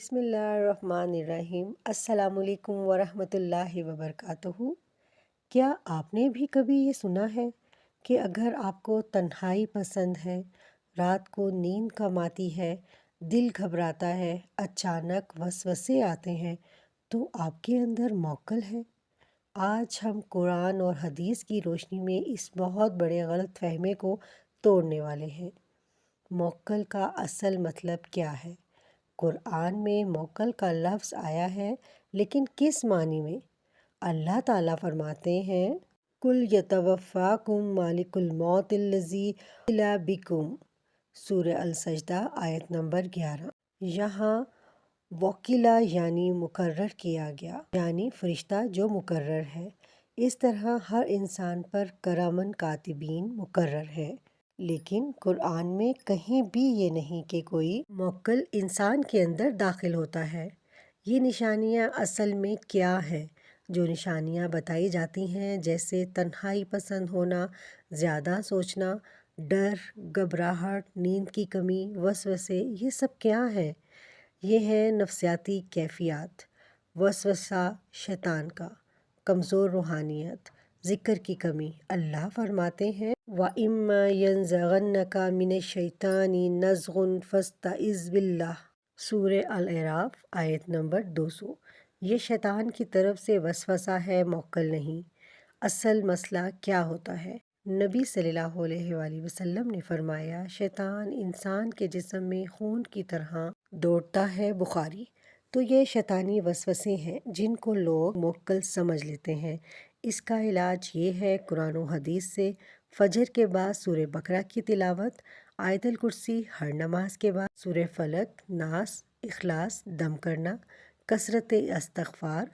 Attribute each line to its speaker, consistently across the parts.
Speaker 1: بسم اللہ الرحمن الرحیم۔ السلام علیکم ورحمۃ اللہ وبرکاتہ۔ کیا آپ نے بھی کبھی یہ سنا ہے کہ اگر آپ کو تنہائی پسند ہے، رات کو نیند کم آتی ہے، دل گھبراتا ہے، اچانک وسوسے آتے ہیں، تو آپ کے اندر موکل ہے؟ آج ہم قرآن اور حدیث کی روشنی میں اس بہت بڑے غلط فہمے کو توڑنے والے ہیں۔ موکل کا اصل مطلب کیا ہے؟ قرآن میں موکل کا لفظ آیا ہے، لیکن کس معنی میں؟ اللہ تعالیٰ فرماتے ہیں کُلْ یَتَوَفَّاکُم مالک الموت الذی وُکِّلَ بکم، سورہ السجدہ آیت نمبر 11۔ یہاں وکیلا یعنی مقرر کیا گیا، یعنی فرشتہ جو مقرر ہے۔ اس طرح ہر انسان پر کرامن کاتبین مقرر ہے، لیکن قرآن میں کہیں بھی یہ نہیں کہ کوئی موکل انسان کے اندر داخل ہوتا ہے۔ یہ نشانیاں اصل میں کیا ہیں؟ جو نشانیاں بتائی جاتی ہیں، جیسے تنہائی پسند ہونا، زیادہ سوچنا، ڈر، گھبراہٹ، نیند کی کمی، وسوسے، یہ سب کیا ہیں؟ یہ ہیں نفسیاتی کیفیات۔ وسوسہ شیطان کا، کمزور روحانیت، ذکر کی کمی۔ اللہ فرماتے ہیں وَإِمَّا يَنزَغَنَّكَ مِنَ الشَّيْطَانِ نَزْغٌ فَاسْتَعِذْ بِاللَّهِ، سورہ الاعراف آیت نمبر 200۔ یہ شیطان کی طرف سے وسوسہ ہے، موکل نہیں۔ اصل مسئلہ کیا ہوتا ہے؟ نبی صلی اللہ علیہ وآلہ وسلم نے فرمایا، شیطان انسان کے جسم میں خون کی طرح دوڑتا ہے۔ بخاری۔ تو یہ شیطانی وسوسے ہیں جن کو لوگ موکل سمجھ لیتے ہیں۔ اس کا علاج یہ ہے قرآن و حدیث سے فجر کے بعد سورہ بقرہ کی تلاوت، آیت الکرسی ہر نماز کے بعد، سورہ فلق، ناس، اخلاص، دم کرنا، کثرت استغفار،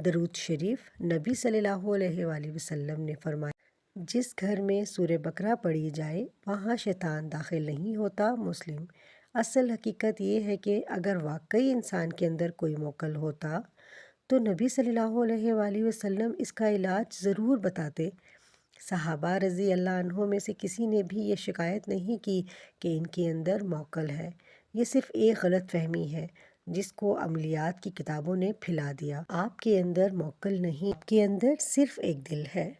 Speaker 1: درود شریف۔ نبی صلی اللہ علیہ وآلہ وسلم نے فرمایا جس گھر میں سورہ بقرہ پڑھی جائے وہاں شیطان داخل نہیں ہوتا۔ مسلم۔ اصل حقیقت یہ ہے کہ اگر واقعی انسان کے اندر کوئی موکل ہوتا تو نبی صلی اللہ علیہ وآلہ وسلم اس کا علاج ضرور بتاتے۔ صحابہ رضی اللہ عنہ میں سے کسی نے بھی یہ شکایت نہیں کی کہ ان کے اندر موکل ہے۔ یہ صرف ایک غلط فہمی ہے جس کو عملیات کی کتابوں نے پھیلا دیا۔ آپ کے اندر موکل نہیں، آپ کے اندر صرف ایک دل ہے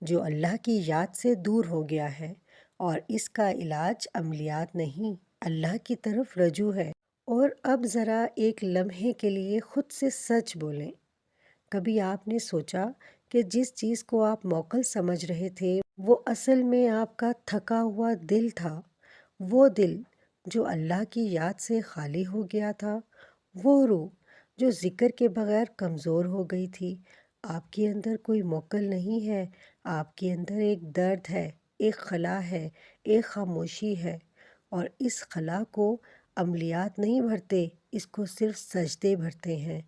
Speaker 1: جو اللہ کی یاد سے دور ہو گیا ہے، اور اس کا علاج عملیات نہیں، اللہ کی طرف رجوع ہے۔ اور اب ذرا ایک لمحے کے لیے خود سے سچ بولیں، کبھی آپ نے سوچا کہ جس چیز کو آپ موکل سمجھ رہے تھے وہ اصل میں آپ کا تھکا ہوا دل تھا؟ وہ دل جو اللہ کی یاد سے خالی ہو گیا تھا، وہ روح جو ذکر کے بغیر کمزور ہو گئی تھی۔ آپ کے اندر کوئی موکل نہیں ہے، آپ کے اندر ایک درد ہے، ایک خلا ہے، ایک خاموشی ہے، اور اس خلا کو عملیات نہیں بھرتے، اس کو صرف سجدے بھرتے ہیں۔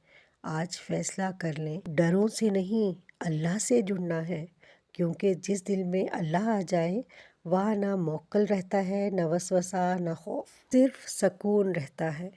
Speaker 1: آج فیصلہ کر لیں، ڈروں سے نہیں، اللہ سے جڑنا ہے، کیونکہ جس دل میں اللہ آ جائے وہاں نہ موکل رہتا ہے، نہ وسوسہ، نہ خوف، صرف سکون رہتا ہے۔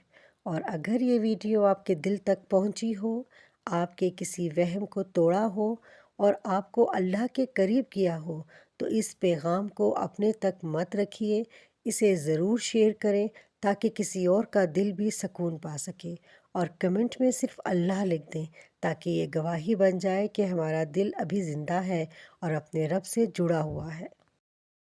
Speaker 1: اور اگر یہ ویڈیو آپ کے دل تک پہنچی ہو، آپ کے کسی وہم کو توڑا ہو اور آپ کو اللہ کے قریب کیا ہو، تو اس پیغام کو اپنے تک مت رکھیے، اسے ضرور شیئر کریں تاکہ کسی اور کا دل بھی سکون پا سکے، اور کمنٹ میں صرف اللہ لکھ دیں تاکہ یہ گواہی بن جائے کہ ہمارا دل ابھی زندہ ہے اور اپنے رب سے جڑا ہوا ہے۔